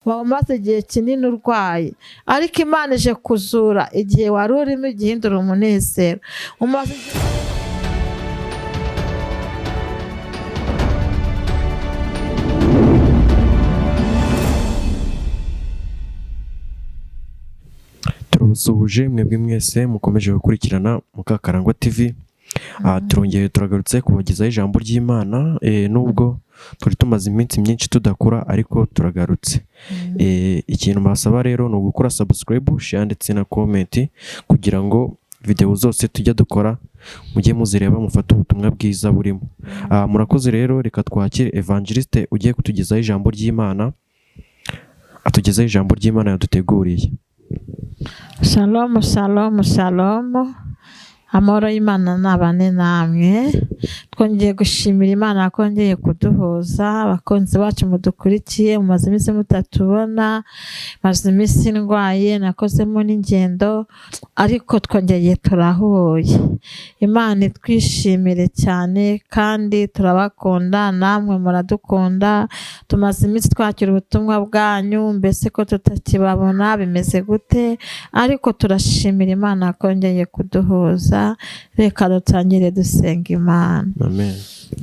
waba umaze igihe kinini urwaye, ariko Imana ije kuzura igihe wari urimo igihindura umunezero. Turabasuhuje mwebwe mwese mukomeje gukurikirana Mukakarangwa TV. Turongeye turagarutse kubagezaho ijambo ry'Imana, nubwo turi tumaze iminsi myinshi tudakora ariko turagarutse. Ikintu mbasaba rero ni ugukora subscribe, share ndetse na comment kugira ngo video zose tujya dukora mujye muzireba mufate ubutumwa bwiza burimo. Murakoze rero, reka twakire evangeliste ugiye kutugezaho ijambo ry'Imana, atugezaho ijambo ry'Imana yaduteguriye. Shalom, shalom, shalom. Amahoro y'Imana nabane namwe. Twongeye gushimira Imana kongeye kuduhuza. Abakunzi bacu mudukurikiye, mumaze iminsi mutatubona, maze iminsi ndwaye, nakozemo n'ingendo, ariko twongeye turahuye. Imana itwishimire cyane kandi turabakunda, namwe muradukunda. Tumaze iminsi twakira ubutumwa bwanyu, mbese ko tutakibabona bimeze gute, ariko turashimira Imana kongeye kuduhuza. Reka dutangire dusenga Imana. Amen.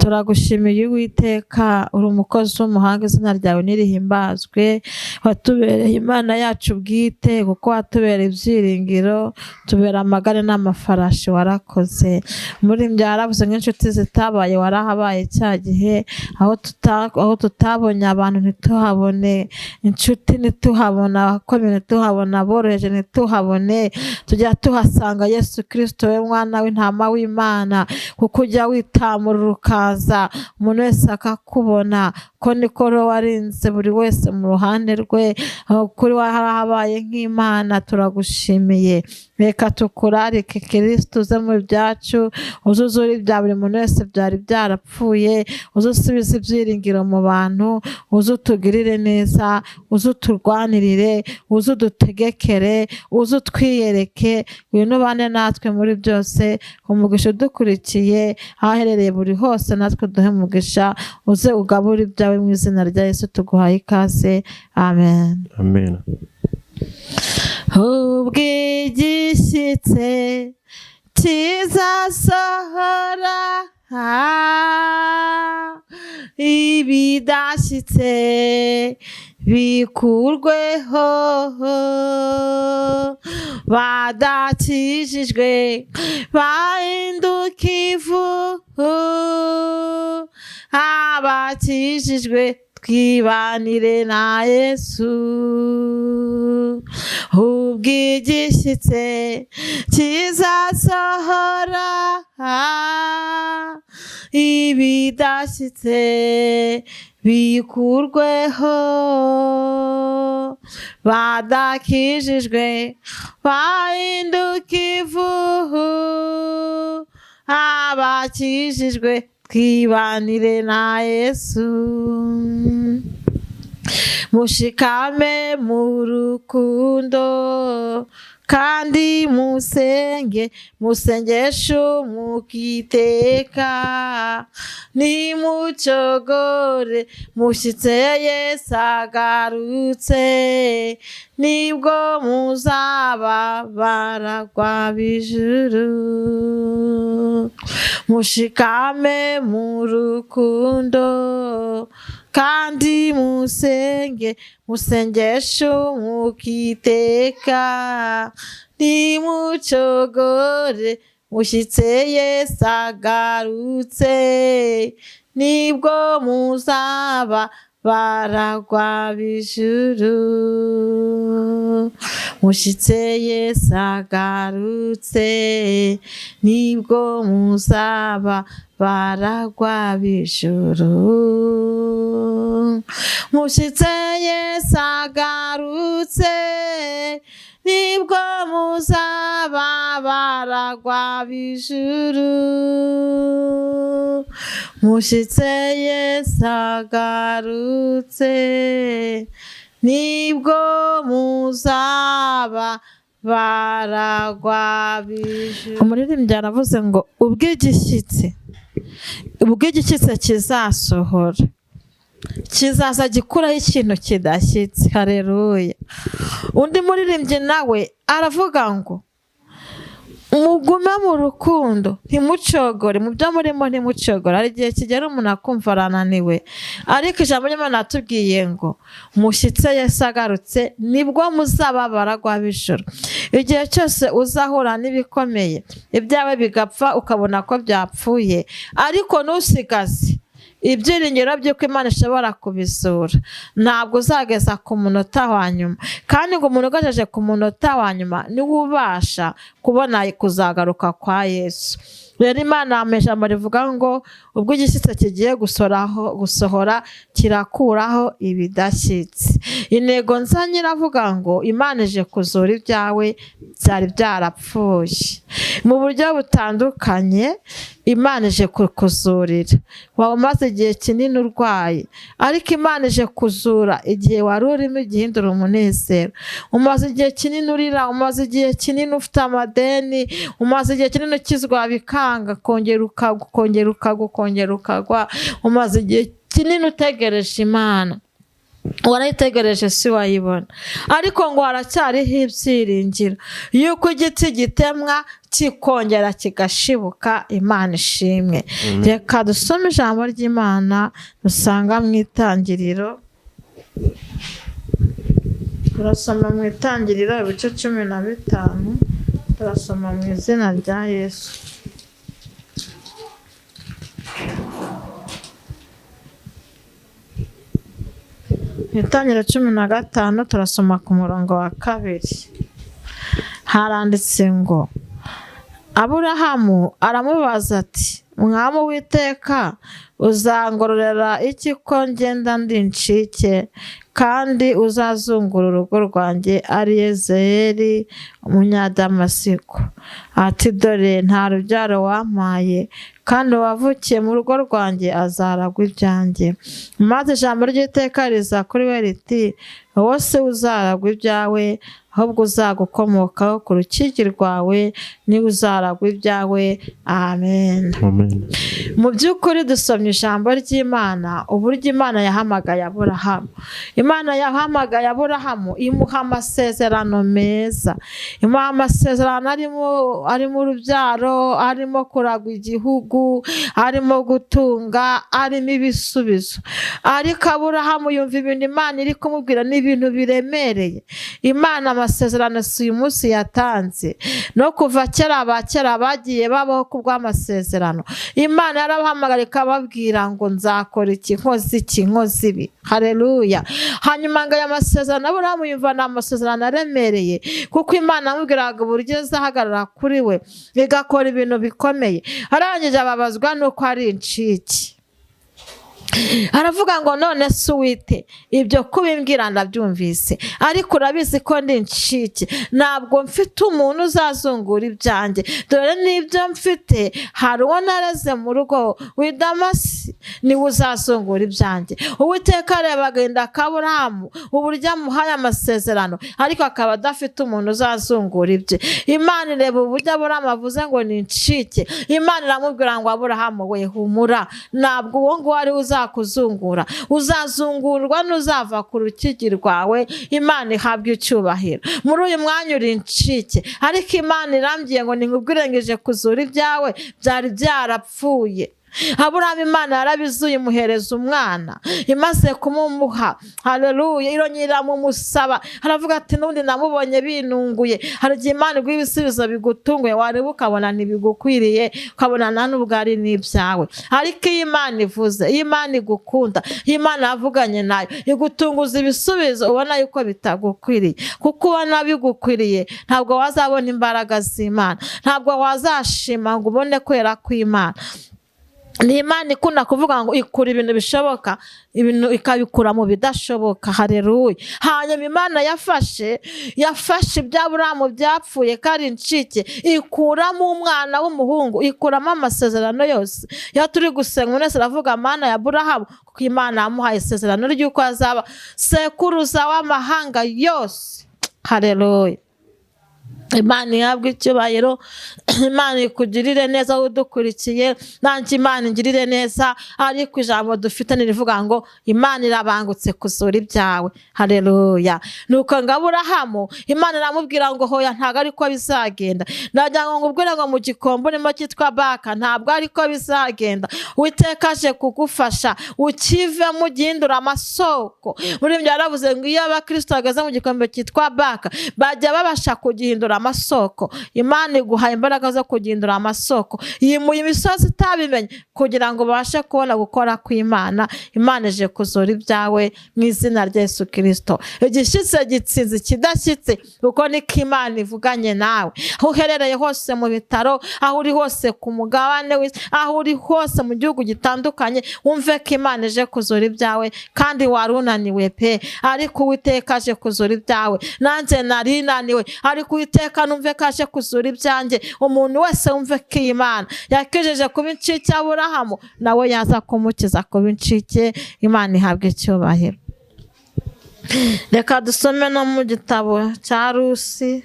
Turagushimiye Uwiteka, uri umukozi w'umuhanga, izina ryawe nirihimbazwe. Watubereye Imana yacu bwite, kuko watubereye ibyiringiro, tubera amagare n'amafarashi, warakoze. Muri mbya yaravuze nk'inshuti zitabaye, warahabaye cya gihe, aho tutabonye abantu ntituhabone, inshuti ntituhabona, abakomeye ntituhabona, aboroheje ntituhabone, tujya tuhasanga Yesu Kristo, we mwana w'intama w'Imana, kuko ujya witamurura ukaza, umuntu wese akakubona. Ko niko warinze buri wese mu ruhande rwe, kuri warahabaye nk'Imana. Turagushimiye. Reka tukurarike Kristo, uze mu byacu, uzuzure ibya buri muntu wese byari byarapfuye, uzusubize ibyiringiro mu bantu, uzutugirire neza, uzuturwanirire, uzudutegekere, uzutwiyereke, ngwino ubane natwe muri byose. Umugisha udukurikiye aherereye buri hose, natwe duhe umugisha, uze ugabura ibyawe mu izina rya Yesu tuguhaye ikaze. Amen. Amen. Ubwigishyitse kizasohora, ibidashyitse bikurweho, badakijijwe bahinduka ivu, abakijijwe twibanire na Yesu. Ubwigishyitse kizasohora, ibidashyitse bikurweho, badakijijwe bahinduka ivu, abakijijwe twibanire na Yesu. Mushikame mu rukundo kandi musenge, musengesho mukiteka, nimucogore, mushitse Yesu agarutse, nibwo muzaba baragwa b'ijuru. Mushikame mu rukundo kandi musenge, musengesho mukiteka, nimucogore, mushitse Yesu agarutse, nibwo muzaba baragwa b'ijuru. Mushitse Yesu agarutse, nibwo muzaba baragwa b'ijuru. Mushitse Yesu agarutse, nibwo muzaba baragwa b'ijuru. Mushitse Yesu agarutse, nibwo muzaba baragwa b'ijuru. Umuririmbyi aravuze ngo ubw'igishyitsi kizasohora, kizaza gikuraho ikintu kidashyitse. Haleluya. Undi muririmbyi nawe aravuga ngo mugume mu rukundo ntimucogore, mu byo murimo ntimucogore. Hari igihe kigera umuntu akumva arananiwe, ariko ijambo ry'Imana natubwiye ngo mushyitse Yesu agarutse nibwo muzaba abaragwa b'ijuru. Igihe cyose uzahura n'ibikomeye ibyawe bigapfa ukabona ko byapfuye, ariko ntusigaze ibyiringiro by'uko Imana ishobora kubizura. Ntabwo uzageza ku munota wa nyuma, kandi ngo umuntu ugejeje ku munota wa nyuma niwe ubasha kubona kuzagaruka kwa Yesu. Rero Imana mu ijambo rivuga ngo ubwo igishyitsi kigiye gusohora kirakuraho ibidashyitse. Intego nzanye iravuga ngo Imana ije kuzura ibyawe byari byarapfuye mu buryo butandukanye. Imana ije kukuzurira. Waba umaze igihe kinini urwaye, ariko Imana ije kuzura igihe wari urimo igihindura umunezero. Umaze igihe kinini urira, umaze igihe kinini ufite amadeni, umaze igihe kinini ukizwa bikanga, kongera ukagwa. Umaze igihe kinini utegereje Imana, warayitegereje si wayibona, ariko ngo haracyariho ibyiringiro yuko igiti gitemwa kikongera kigashibuka. Imana ishimwe. Reka dusome ijambo ry'Imana dusanga mu Itangiriro. Turasoma mu Itangiriro ibice 15. Turasoma mu izina rya Yesu. Itangiriro 15 turasoma ku murongo wa 2. Haranditse ngo Aburahamu aramubaza ati Mwami Uwiteka uzangororera iki ko ngenda ndi incike, kandi uzazungura urugo rwanjye Eliyezeri umunyadamasiko? Ati dore nta rubyaro wampaye, kandi uwavukiye mu rugo rwanjye azaragwa ibyanjye. Maze ijambo ry'Iteka riza kuri we riti wowe se uzaragwa ibyawe, ahubwo uzagukomokaho ku rukigi rwawe niwe uzaragwa ibyawe. Amen. Mu by'ukuri dusomye ijambo ry'Imana uburyo Imana yahamagaye Aburahamu. Imana yahamagaye Aburahamu imuha amasezerano meza, imuha amasezerano arimo urubyaro, arimo kuragwa igihugu, arimo gutunga, arimo ibisubizo. Ariko Aburahamu yumva ibintu Imana iri kumubwira ni ibintu biremereye. Imana amasezerano si uyu munsi yatanze, no kuva kera abakera bagiye babaho ku bw'amasezerano. Imana yarabahamagara ikababwira ngo nzakora iki, nkoze ibi. Haleluya. Hanyuma ngo aya masezerano Aburahamu yumva ni amasezerano aremereye, kuko Imana yamubwiraga uburyo azahagarara kuri we igakora ibintu bikomeye. Arangije ababazwa nuko ari incike. Aravuga ngo none se Uwite ibyo kubimbwira ndabyumvise, ariko urabizi ko ndi incike, ntabwo mfite umuntu uzazungura ibyanjye. Dore n'ibyo mfite hari uwo nareze mu rugo w'i Damasi, niwe uzazungura ibyanjye. Uwiteka areba agahinda k'Aburahamu uburyo amuhaye amasezerano, ariko akaba adafite umuntu uzazungura ibye. Imana ireba uburyo Aburahamu avuze ngo ni incike. Imana iramubwira ngo Aburahamu we humura, ntabwo uwo nguwo ari uzakuzungura, uzazungurwa n'uzava ku rukigi rwawe. Imana ihabwe icyubahiro. Muri uyu mwanya uri incike, ariko Imana irambwiye ngo ningubwirengeje kuzura ibyawe byari byarapfuye. Aburahamu Imana yarabizuye imuhereza umwana, imaze kumumuha. Haleluya. irongera mumusaba, aravuga ati n'ubundi namubonye binunguye. Hari igihe Imana iguha ibisubizo bigutunguye, wareba ukabona ntibigukwiriye, ukabona nta n'ubwo ari n'ibyawe. Ariko iyo Imana ivuze, iyo Imana igukunda, iyo Imana yavuganye nayo, igutunguza ibisubizo ubona yuko bitagukwiriye. Kuko ubona bigukwiriye ntabwo wazabona imbaraga z'Imana, ntabwo wazashima ngo ubone kwera kw'Imana. Ni Imana ikunda kuvuga ngo ikura ibintu bishoboka, ibintu ikabikura mu bidashoboka. Haleluya. Hanyuma Imana yafashe ibya Aburahamu byapfuye kari incike, ikuramo umwana w'umuhungu, ikuramo amasezerano yose. Iyo turi gusenga umuntu wese aravuga Mana ya Aburahamu, kuko Imana yamuhaye isezerano ry'uko azaba sekuruza w'amahanga yose. Haleluya. Imana ihabwe icyubahiro, Imana ikugirire neza udukurikiye, nanjye Imana ingirire neza. Ariko ijambo dufite nirivuga ngo Imana irabangutse kuzura ibyawe. Haleluya. Nuko ngo Aburahamu Imana iramubwira ngo hoya ntabwo ariko bizagenda. Ndagira ngo ngubwire ngo mu gikombe urimo cyitwa Baka ntabwo ariko bizagenda. Uwiteka aje kugufasha ukivemo ugihindura amasoko. Muri byo yaravuze ngo iyo abakristo bageze mu gikombe cyitwa Baka bajya babasha kugihindura amasoko. Imana iguhaye imbaraga zo kugihindura amasoko. Yimuye imisozi itabimenye kugira ngo babashe kubona gukora kw'Imana. Imana ije kuzura ibyawe mu izina rya Yesu Kristo. Igishyitse gitsinze ikidashyitse, kuko niko Imana ivuganye nawe. Aho uherereye hose mu bitaro, aho uri hose ku mugabane w'isi, aho uri hose mu gihugu gitandukanye, wumve ko Imana ije kuzura ibyawe. Kandi wari unaniwe pe, ariko Uwiteka aje kuzura ibyawe. Nanjye nari naniwe, ariko Uwiteka numve ko aje kuzura ibyanjye. Umuntu wese wumve ko Imana yakijeje kuba incike Aburahamu, nawe yaza kumukiza kuba incike. Imana ihabwe icyubahiro. Reka dusome no mu gitabo cya Rusi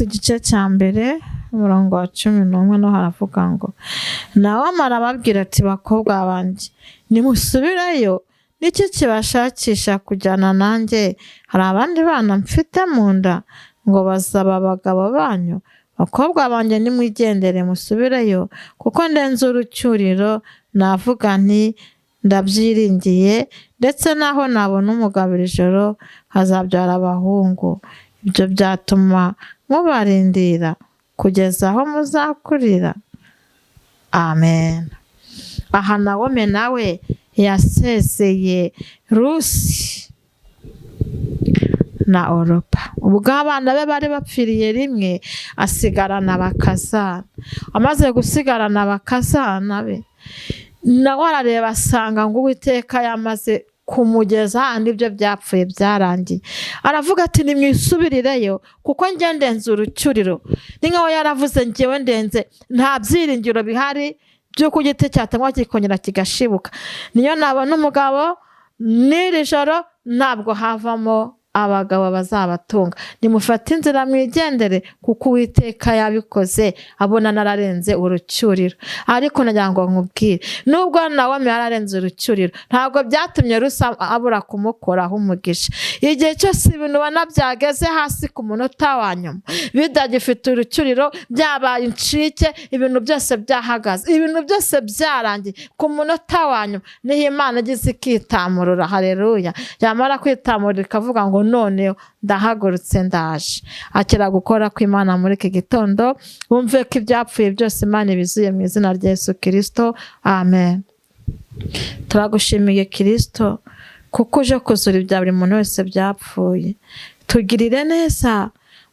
igice cya mbere umurongo wa 11 no haravuga ngo nawe arababwira ati bakobwa banjye nimusubireyo, niki kibashakisha kujyana nanjye? Hari abandi bana mfite mu nda ngo bazaba abagabo banyu. Bakobwa banjye nimwigendere musubireyo, kuko ndenze urucyuriro. Navuga nti ndabyiringiye, ndetse naho nabona umugabira ijoro hazabyara abahungu. Ibyo byatuma mubarindira kugeza aho muzakurira. Amen. Aha Nawomi nawe yasezeye Rusi na Oropa. Ubwo abana be bari bapfiriye rimwe, asigarana bakazana. Amaze gusigarana bakazana be, nawe arareba asanga ngo Uwiteka yamaze kumugeza ahandi ibyo byapfuye byarangiye. Aravuga ati nimwisubirireyo, kuko njye ndenze urucyuriro. Ni nkaho yaravuze njyewe ndenze, nta byiringiro bihari by'uko igiti cyatangwa kikongera kigashibuka. Niyo nabona umugabo n'iri joro ntabwo havamo abagabo bazabatunga. Nimufate inzira mwigendere, kuko Uwiteka yabikoze abona nararenze urucyuriro. Ariko nagira ngo nkubwire, nubwo Nawomi yararenze urucyuriro, ntabwo byatumye Rusi abura kumukoraho umugisha. Igihe cyose ibintu ubona byageze hasi ku munota wa nyuma, bidagifite urucyuriro, byabaye incike, ibintu byose byahagaze, ibintu byose byarangiye, ku munota wa nyuma niho Imana igize ikitamurura. Haleluya. Yamara kwitamurira ikavuga ngo none ndahagurutse ndaje. Akira gukora kw'Imana muri iki gitondo, wumve ko ibyapfuye byose Imana ibizuye mu izina rya Yesu Kristo. Amen. Turagushimiye Kristo, kuko uje kuzura ibya buri muntu wese byapfuye. Tugirire neza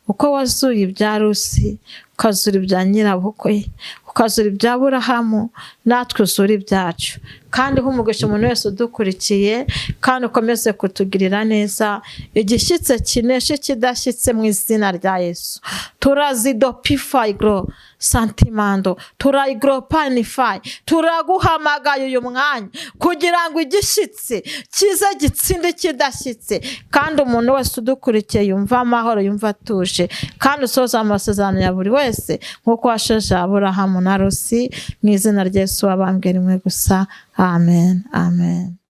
uko wazuye ibya Rusi, ukazura ibya nyirabukwe, ukazura ibya Aburahamu, natwe uzura ibyacu. Kandi humugisha umuntu wese udukurikiye, kandi ukomeze kutugirira neza. Igishyitse kineshe kidashyitse mu izina rya Yesu. Turazidopify gro santimando, turayigropify. Turaguhamagaye uyu mwanya kugira ngo igishyitse kize gitsinde kidashyitse. Kandi umuntu wese udukurikiye yumva amahoro, yumva atuje, kandi usoza amasezerano ya buri wese nk'uko washoje Aburahamu na Rusi, mu izina rya Yesu wabambwe rimwe gusa. Amen. Amen.